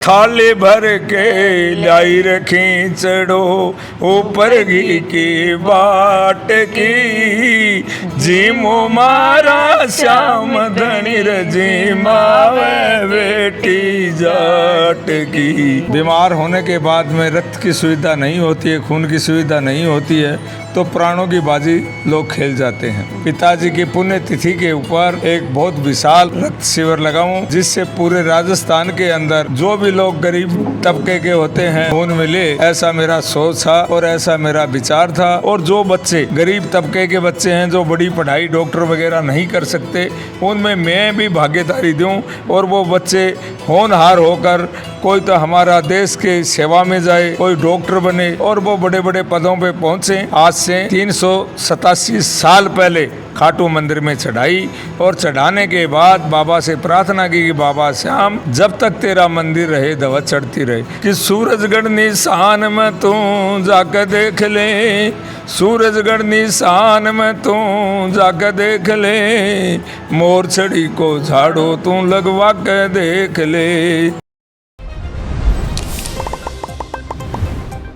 थाली भर के लाई रखी चढ़ो ऊपर घी की बाट की जीमो मारा श्याम धनी रजी मावे बेटी जाट की। बीमार होने के बाद में रक्त की सुविधा नहीं होती है, खून की सुविधा नहीं होती है, तो प्राणों की बाजी लोग खेल जाते हैं। पिताजी की पुण्य तिथि के ऊपर एक बहुत विशाल रक्त शिविर लगाऊं, जिससे पूरे राजस्थान के अंदर जो भी लोग गरीब तबके के होते हैं खून मिले, ऐसा मेरा सोच था और ऐसा मेरा विचार था। और जो बच्चे गरीब तबके के बच्चे हैं, जो बड़ी पढ़ाई डॉक्टर वगैरह नहीं कर सकते, उनमें मैं भी भागीदारी दूं और वो बच्चे होनहार होकर कोई तो हमारा देश के सेवा में जाए, कोई डॉक्टर बने और वो बड़े बड़े पदों पे पहुंचे। आज से 387 साल पहले खाटू मंदिर में चढ़ाई और चढ़ाने के बाद बाबा से प्रार्थना की कि बाबा श्याम, जब तक तेरा मंदिर रहे दवा चढ़ती रहे। कि सूरजगढ़ निशान में तू जाकर देख ले, सूरजगढ़ निशान में तू जाकर देख ले, मोर छड़ी को झाड़ो तू लगवा के देख ले।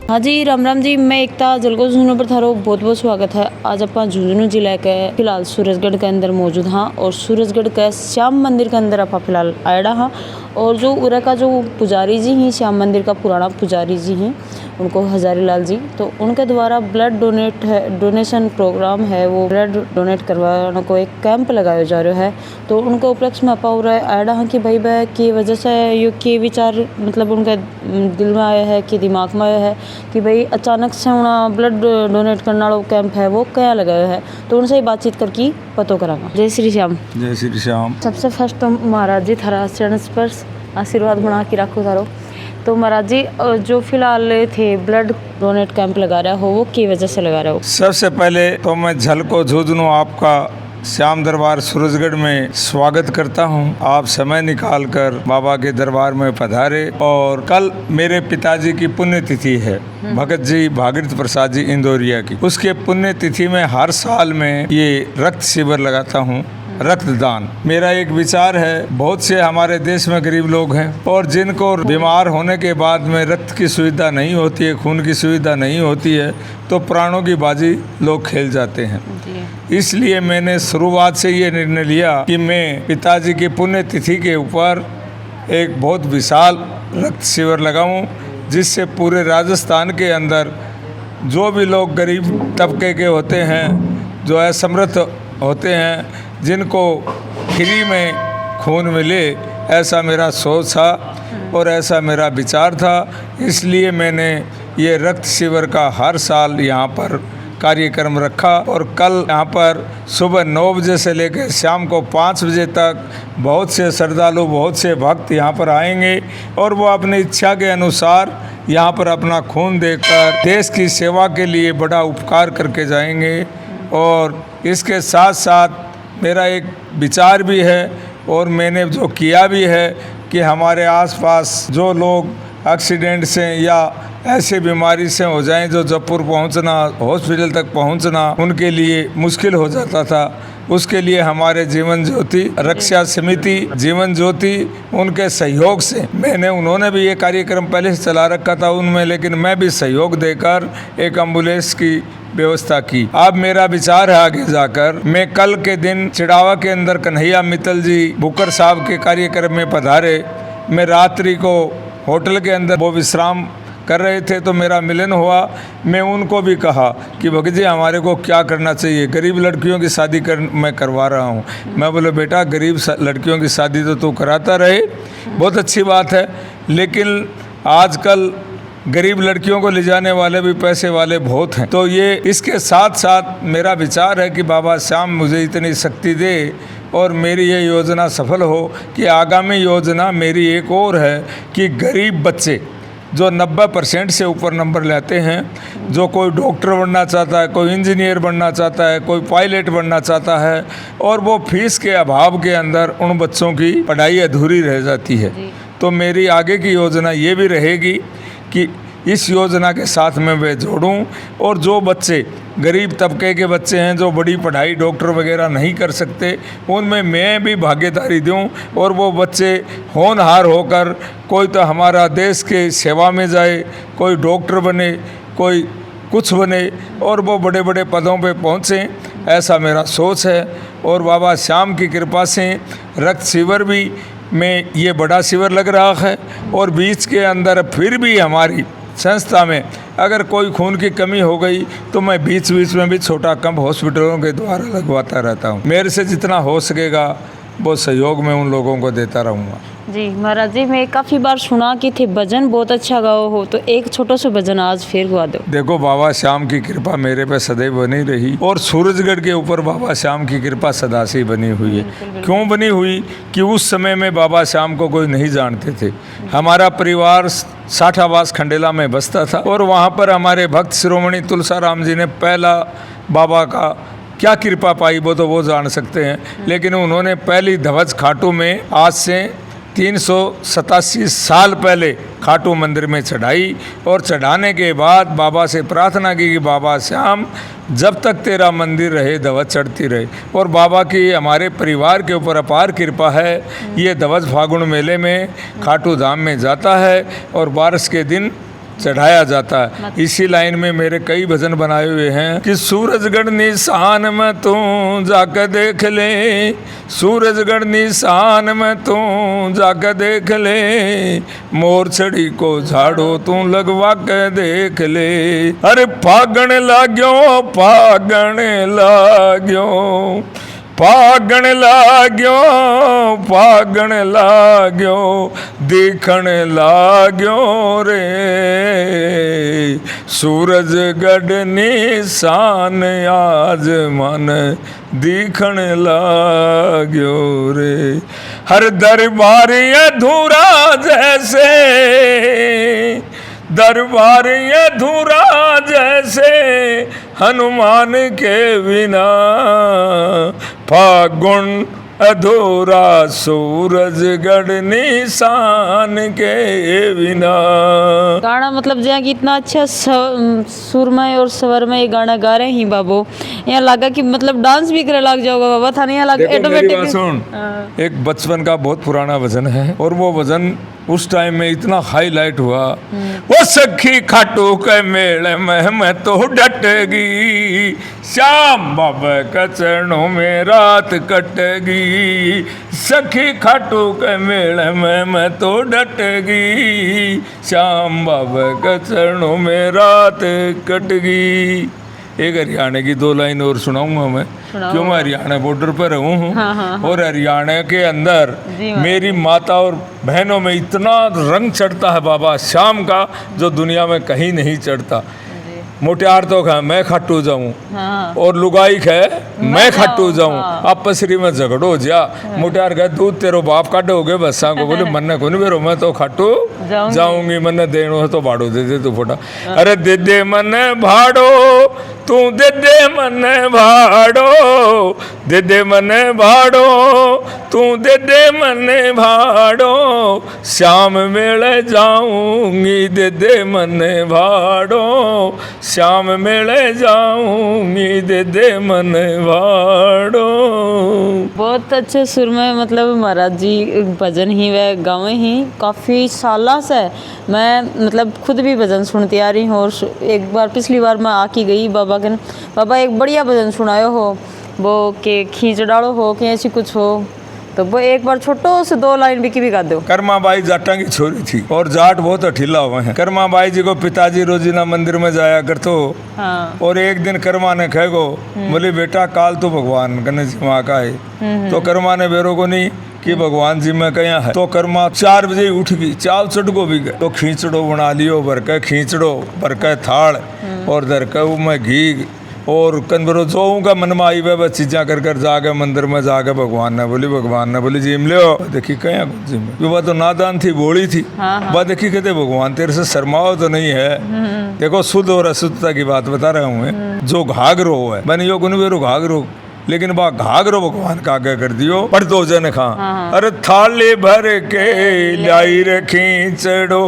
हाँ जी, राम राम जी। मैं एकता जलगो झुंझुनू पर थारो बहुत बहुत स्वागत है। आज अपन झुंझुनू जिले के फिलहाल सूरजगढ़ के अंदर मौजूद हाँ और सूरजगढ़ के श्याम मंदिर के अंदर अपन फिलहाल आयडा हाँ। और जो उरा का जो पुजारी जी हैं, श्याम मंदिर का पुराना पुजारी जी हैं, उनको हजारी लाल जी, तो उनके द्वारा ब्लड डोनेशन प्रोग्राम है, वो ब्लड डोनेट करवाने को एक कैंप लगाया जा रहा है। तो उनके उपलक्ष्य में अपा हो रहा है आयडा हाँ कि भाई वह की वजह से ये के विचार मतलब उनके दिल में आया है कि दिमाग में आया है कि भाई अचानक से उन्हें ब्लड डोनेट करने वाला कैंप है वो क्या लगाया है। तो उनसे ही बातचीत करके पतो करांगा। जय श्री श्याम। जय श्री श्याम। सबसे फर्स्ट तो महाराज जी थारा चरण स्पर्श आशीर्वाद बना के रखो थारो। तो महाराज जी जो फिलहाल थे ब्लड डोनेट कैंप लगा रहा हो वो की वजह से लगा रहा हो? सबसे पहले तो मैं झलको झुंझुनू आपका श्याम दरबार सूरजगढ़ में स्वागत करता हूं। आप समय निकालकर बाबा के दरबार में पधारे। और कल मेरे पिताजी की पुण्यतिथि है, भगत जी भागीरथ प्रसाद जी इंदौरिया की। उसके पुण्यतिथि में हर साल में ये रक्त शिविर लगाता हूं, रक्तदान। मेरा एक विचार है, बहुत से हमारे देश में गरीब लोग हैं और जिनको बीमार होने के बाद में रक्त की सुविधा नहीं होती है, खून की सुविधा नहीं होती है, तो प्राणों की बाजी लोग खेल जाते हैं। इसलिए मैंने शुरुआत से ये निर्णय लिया कि मैं पिताजी की पुण्यतिथि के ऊपर एक बहुत विशाल रक्त शिविर लगाऊं, जिससे पूरे राजस्थान के अंदर जो भी लोग गरीब तबके के होते हैं, जो असमर्थ होते हैं, जिनको फ्री में खून मिले, ऐसा मेरा सोच था और ऐसा मेरा विचार था। इसलिए मैंने ये रक्त शिविर का हर साल यहाँ पर कार्यक्रम रखा। और कल यहाँ पर सुबह 9 बजे से लेकर शाम को 5 बजे तक बहुत से श्रद्धालु, बहुत से भक्त यहाँ पर आएंगे और वो अपनी इच्छा के अनुसार यहाँ पर अपना खून देकर देश की सेवा के लिए बड़ा उपकार करके जाएंगे। और इसके साथ साथ मेरा एक विचार भी है और मैंने जो किया भी है कि हमारे आसपास जो लोग एक्सीडेंट से या ऐसे बीमारी से हो जाएं जो जयपुर पहुंचना, हॉस्पिटल तक पहुंचना उनके लिए मुश्किल हो जाता था, उसके लिए हमारे जीवन ज्योति रक्षा समिति जीवन ज्योति उनके सहयोग से उन्होंने भी ये कार्यक्रम पहले से चला रखा था उनमें, लेकिन मैं भी सहयोग देकर एक एम्बुलेंस की व्यवस्था की। अब मेरा विचार है आगे जाकर, मैं कल के दिन चिड़ावा के अंदर कन्हैया मित्तल जी बुकर साहब के कार्यक्रम में पधारे। मैं रात्रि को होटल के अंदर वो विश्राम कर रहे थे तो मेरा मिलन हुआ। मैं उनको भी कहा कि भगत जी हमारे को क्या करना चाहिए, गरीब लड़कियों की शादी मैं करवा रहा हूँ। मैं बोले बेटा गरीब लड़कियों की शादी तो तू कराता रहे, बहुत अच्छी बात है, लेकिन आजकल गरीब लड़कियों को ले जाने वाले भी पैसे वाले बहुत हैं। तो ये इसके साथ साथ मेरा विचार है कि बाबा श्याम मुझे इतनी शक्ति दे और मेरी ये योजना सफल हो कि आगामी योजना मेरी एक और है कि गरीब बच्चे जो 90% से ऊपर नंबर लाते हैं, जो कोई डॉक्टर बनना चाहता है, कोई इंजीनियर बनना चाहता है, कोई पायलट बनना चाहता है, और वो फीस के अभाव के अंदर उन बच्चों की पढ़ाई अधूरी रह जाती है। तो मेरी आगे की योजना ये भी रहेगी कि इस योजना के साथ में वे जोड़ूं और जो बच्चे गरीब तबके के बच्चे हैं जो बड़ी पढ़ाई डॉक्टर वगैरह नहीं कर सकते, उनमें मैं भी भागीदारी दूं और वो बच्चे होनहार होकर कोई तो हमारा देश के सेवा में जाए, कोई डॉक्टर बने, कोई कुछ बने और वो बड़े बड़े पदों पे पहुँचें, ऐसा मेरा सोच है। और बाबा श्याम की कृपा से रक्त शिविर भी में ये बड़ा शिविर लग रहा है और बीच के अंदर फिर भी हमारी संस्था में अगर कोई खून की कमी हो गई तो मैं बीच बीच में भी छोटा कैंप हॉस्पिटलों के द्वारा लगवाता रहता हूँ। मेरे से जितना हो सकेगा वो सहयोग मैं उन लोगों को देता रहूँगा। जी महाराज जी, मैं काफ़ी बार सुना कि थे भजन बहुत अच्छा गाओ हो, तो एक छोटा सा भजन आज फिर गा दो। देखो, बाबा श्याम की कृपा मेरे पे सदैव बनी रही और सूरजगढ़ के ऊपर बाबा श्याम की कृपा सदा से बनी हुई है। क्यों बनी हुई कि उस समय में बाबा श्याम को कोई नहीं जानते थे। हमारा परिवार साठावास खंडेला में बसता था और वहाँ पर हमारे भक्त शिरोमणि तुलसाराम जी ने पहला बाबा का क्या कृपा पाई वो जान सकते हैं, लेकिन उन्होंने पहली ध्वज खाटू में आज से 387 साल पहले खाटू मंदिर में चढ़ाई और चढ़ाने के बाद बाबा से प्रार्थना की कि बाबा श्याम जब तक तेरा मंदिर रहे ध्वज चढ़ती रहे। और बाबा की हमारे परिवार के ऊपर अपार कृपा है। ये ध्वज फागुन मेले में खाटू धाम में जाता है और बारिश के दिन चढ़ाया जाता है। इसी लाइन में मेरे कई भजन बनाए हुए हैं कि सूरजगढ़ निशान में तू जाकर देख ले, सूरजगढ़ निशान में तू जाकर देख ले, मोर छड़ी को झाड़ो तू लगवा के देख ले। अरे फागण लाग्यो, फागण लाग्यो, फागण लाग्यो, फागण लाग्यो, दिखण लाग्यो रे, सूरजगढ़ निशान आज मन दिखण लाग्यो रे। हर दरबार अधूरा जैसे, दरबार अधूरा जैसे हनुमान के बिना, फागुन अधूरा सूरजगढ़ निशान के बिना। गाना मतलब जहाँ की इतना अच्छा सुरमय और स्वरमय गाना गा रहे हैं बाबू, यहाँ लगा कि मतलब डांस भी करे लग जाओगा बाबा, था नहीं लगा ऑटोमेटिक। सुन, एक बचपन का बहुत पुराना भजन है और वो भजन उस टाइम में इतना हाईलाइट हुआ। वो सखी खाटू के मेले में मैं तो डटेगी, श्याम बाबा के चरणों में रात कटेगी, सखी खाटू के मेले में मैं तो डटेगी, श्याम बाबा के चरणों में रात कटेगी। एक हरियाणा की 2 लाइन और सुनाऊंगा मैं, क्यों मैं हरियाणा बॉर्डर पर रहूं हूँ। और हरियाणा के अंदर मेरी माता और बहनों में इतना रंग चढ़ता है बाबा श्याम का जो दुनिया में कहीं नहीं चढ़ता। मोटियार तो है मैं खट्टू जाऊं और लुगाई है मैं खट्टू जाऊं, आपसरी में झगड़ो जा। मोटियार कहे दूध तेरो बाप काटोगे बसा को, बोले मन्ने को नहीं बेरो मैं तो खट्टू जाऊंगी, मन्ने देनो है तो भाड़ो दे दे तू फोटा। अरे दे दे मन्ने भाड़ो, तू दे दे मन्ने भाड़ो, दे दे मन्ने भाड़ो, तू दे दे मन्ने भाड़ो, श्याम मेले जाऊंगी दे दे मन्ने भाड़ो, श्याम मेले जाऊंगी दे दे मन भाड़ो। बहुत अच्छे सुर में मतलब महाराज जी भजन ही वह गाँव ही काफ़ी साल से मैं मतलब खुद भी भजन सुनती आ रही हूँ। और एक बार पिछली बार मैं आके गई बाबा के, बाबा एक बढ़िया भजन सुनायो हो वो के खींच डालो हो कि ऐसी कुछ हो, तो वो एक बार छोटो से 2 लाइन भी गा दो। कर्माबाई जाटा की छोरी थी और जाट बहुत अठीला हुए हैं। कर्माबाई जी को पिताजी रोजीना मंदिर में जाया करतो। और एक दिन कर्मा ने कह गो बोले बेटा काल तो भगवान गणेश जी वहाँ का है। तो कर्मा ने बेरो को नहीं कि भगवान जी में कया है। तो कर्मा 4 बजे उठ गई, चाल चढ़ को भी गए तो खींचड़ो बना लियो, भर के खींचड़ो भर के थाल और धर के में घी और कनबरो जो का मन में आई वह चीजा कर कर जाके मंदिर में जाके भगवान ने बोली जिम लियो। देखी कया जिम वह तो नादान थी, बोली थी। वह देखी कहते भगवान तेरे से शर्माओ तो नहीं है। देखो शुद्ध और अशुद्धता की बात बता रहा हूँ। जो घाघरो है बन यो गुन बेरो घाघरो लेकिन बा घाघरो भगवान का आगे कर दियो पर दो जन खा अरे थाली भर के लाई रखी चढ़ो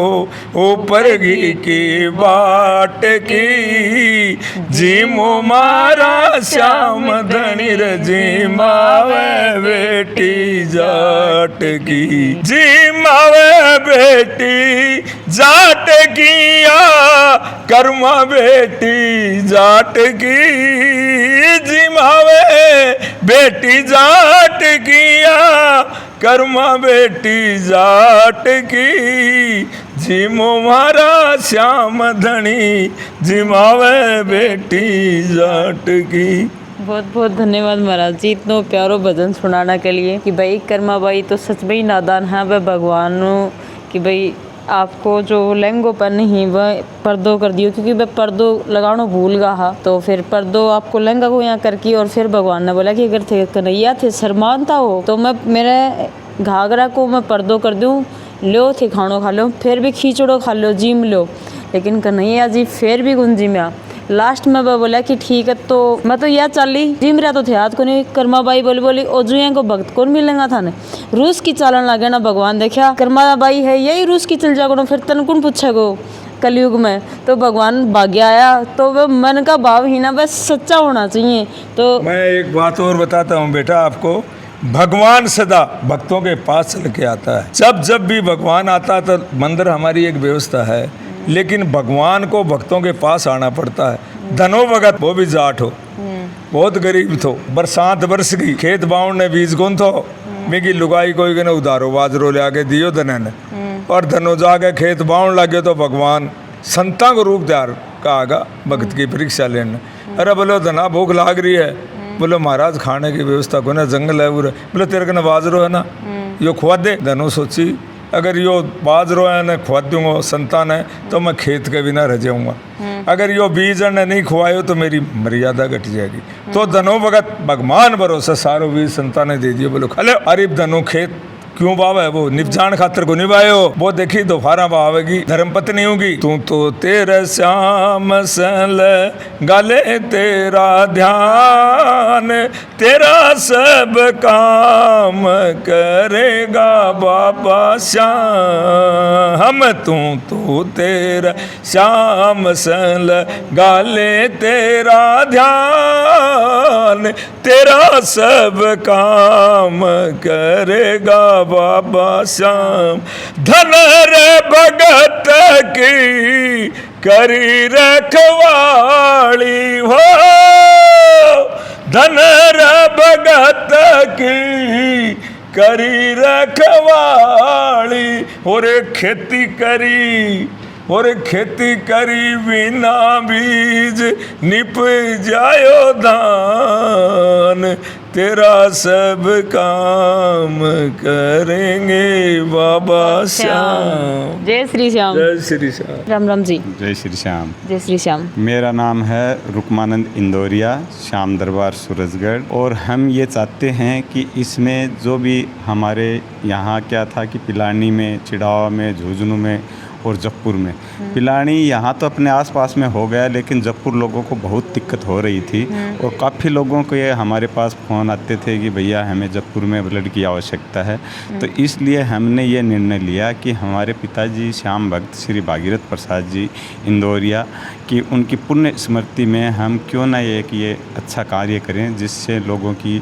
ऊपर घी की बाट की जीमो मारा श्याम धनी रजी मावे बेटी जाट की जी मावे बेटी जाट किया कर्मा बेटी जाट की जिमावे बेटी जाट किया कर्मा बेटी जाट की जिमो मारा श्याम धनी जिमावे बेटी जाट की। बहुत बहुत धन्यवाद महाराज जी इतना प्यारो भजन सुनाने के लिए कि भाई कर्मा बाई तो सच में ही नादान है वह भगवान कि भाई आपको जो लहंगोपन नहीं वह पर्दो कर दियो क्योंकि वह पर्दो लगानो भूल गया तो फिर पर्दो आपको लहंगा को यहाँ करके और फिर भगवान ने बोला कि अगर थे कन्हैया थे शर्मानता हो तो मैं मेरे घाघरा को मैं पर्दो कर दूँ लो थे खानो खा लो फिर भी खींचड़ो खा लो जिम लो लेकिन कन्हैया जी फिर भी गुंजी में लास्ट में वह बोला कि ठीक है तो मैं तो यह चल ली जिम रहा तो थे हाथ को नहीं कर्मा बाई बोली ओजुआ को भक्त कौन मिलेगा था ने रूस की चालन लगे ना भगवान देखा कर्मा बाई है यही रूस की चल जागो फिर तन कौन पूछेगो कलयुग में तो भगवान भाग्य आया तो वह मन का भाव ही ना बस सच्चा होना चाहिए। तो मैं एक बात और बताता हूँ बेटा आपको भगवान सदा भक्तों के पास चल के आता है जब भी भगवान आता तो मंदिर हमारी एक व्यवस्था है लेकिन भगवान को भक्तों के पास आना पड़ता है। धनो भगत वो भी जाट हो बहुत गरीब थो बरसात बरस गई खेत बाउंड ने बीज गुन थो मेरी लुगाई कोई के उधारो बाजरो ले आके दियो धने ने और धनो जाके खेत बाउंड लगे तो भगवान संता को रूप धार का आगा भक्त की परीक्षा लेने अरे बोलो धना भूख लाग रही है बोलो महाराज खाने की व्यवस्था को ना जंगल है पूरा बोले तेरे कने बाजरो है ना यो खुआ दे धनो सोची अगर यो बाजरो है न खुआ दूंगा संतान है तो मैं खेत के बिना रह जाऊंगा अगर यो बीज ने नहीं खुआयो तो मेरी मर्यादा घट जाएगी तो धनो भगत भगवान भरोसा सारो बीज संतान ने दे दियो बोलो खले अरे धनो खेत क्यों बाव है वो निपजान खातर को निभायो वो देखी दोबारा बावेगी धर्म पत्नी होगी तू तो तेरे श्याम सल गाले तेरा ध्यान तेरा सब काम करेगा बाबा श्याम तू तेरा श्याम सल गाले तेरा ध्यान तेरा सब काम करेगा बाबा श्याम धन रे भगत की करी रखवाली हो धन रे भगत की करी रखवाली और खेती करी बिना बीज निप जायो धान तेरा सब काम करेंगे बाबा श्याम। जय श्री श्याम। जय श्री श्याम। राम राम जी। जय श्री श्याम। जय श्री श्याम। मेरा नाम है रुकमानंद इंदौरिया श्याम दरबार सूरजगढ़ और हम ये चाहते हैं कि इसमें जो भी हमारे यहाँ क्या था कि पिलानी में चिड़ावा में झुंझुनू में और जयपुर में पिलानी यहाँ तो अपने आसपास में हो गया लेकिन जयपुर लोगों को बहुत दिक्कत हो रही थी और काफ़ी लोगों को ये हमारे पास फ़ोन आते थे कि भैया हमें जयपुर में ब्लड की आवश्यकता है तो इसलिए हमने ये निर्णय लिया कि हमारे पिताजी श्याम भक्त श्री भागीरथ प्रसाद जी इंदौरिया की उनकी पुण्य स्मृति में हम क्यों ना ये अच्छा कार्य करें जिससे लोगों की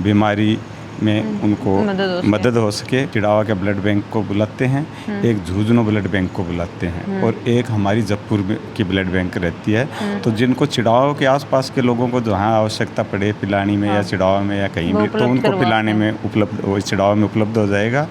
बीमारी में उनको मदद हो सके। चिड़ावा के ब्लड बैंक को बुलाते हैं एक झुंझुनू ब्लड बैंक को बुलाते हैं और एक हमारी जयपुर की ब्लड बैंक रहती है तो जिनको चिड़ावा के आसपास के लोगों को जहाँ आवश्यकता पड़े पिलानी में या चिड़ावा में या कहीं भी तो उनको पिलाने में उपलब्ध चिड़ावा में उपलब्ध हो जाएगा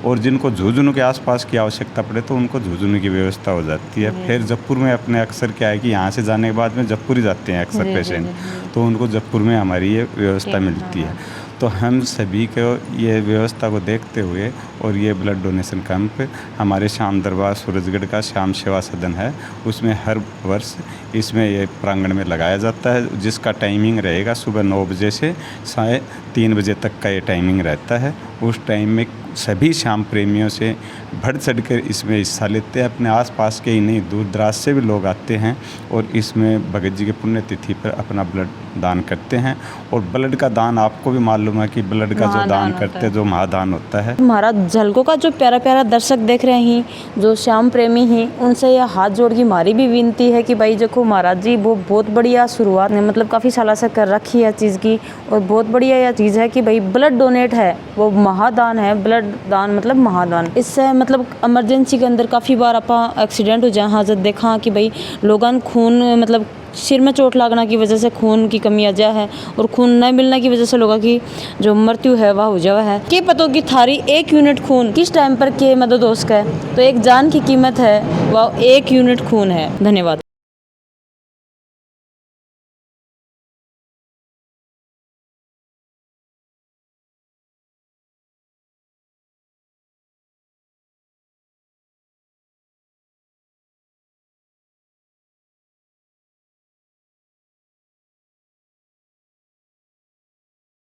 और जिनको झुंझुनू के आसपास की आवश्यकता पड़े तो उनको झुंझुनू की व्यवस्था हो जाती है। फिर जयपुर में अपने अक्सर क्या है कि यहाँ से जाने के बाद में जयपुर ही जाते हैं अक्सर पेशेंट तो उनको जयपुर में हमारी ये व्यवस्था मिलती है। तो हम सभी को ये व्यवस्था को देखते हुए और ये ब्लड डोनेशन कैंप हमारे श्याम दरबार सूरजगढ़ का श्याम सेवा सदन है, उसमें हर वर्ष इसमें ये प्रांगण में लगाया जाता है, जिसका टाइमिंग रहेगा सुबह 9 बजे से 3:30 बजे तक का ये टाइमिंग रहता है। उस टाइम में सभी श्याम प्रेमियों से बढ़ चढ़कर इसमें हिस्सा लेते हैं। अपने आसपास के ही नहीं, दूर दराज से भी लोग आते हैं और इसमें भगत जी की पुण्यतिथि पर अपना ब्लड दान करते हैं। और ब्लड का दान आपको भी मालूम है कि ब्लड का जो दान करते हैं, जो महादान होता है। हमारा झलकों का जो प्यारा प्यारा दर्शक देख रहे हैं, जो श्याम प्रेमी हैं, उनसे यह हाथ जोड़ की हमारी भी विनती है कि भाई देखो महाराज जी वो बहुत बढ़िया शुरुआत है, मतलब काफ़ी सालों से कर रखी है चीज़ की, और बहुत बढ़िया यह चीज़ है कि भाई ब्लड डोनेट है, वो महादान है। ब्लड दान मतलब महादान। इससे मतलब इमरजेंसी के अंदर काफ़ी बार आप एक्सीडेंट हो जाए, हाजत देखा कि भाई लोगन खून मतलब सिर में चोट लगना की वजह से खून की कमी आ जाए है, और खून न मिलने की वजह से लोगों की जो मृत्यु है वह हो जावा है। कि पतो कि थारी 1 यूनिट खून किस टाइम पर के मदद हो सके, तो एक जान की कीमत है, वह 1 यूनिट खून है। धन्यवाद।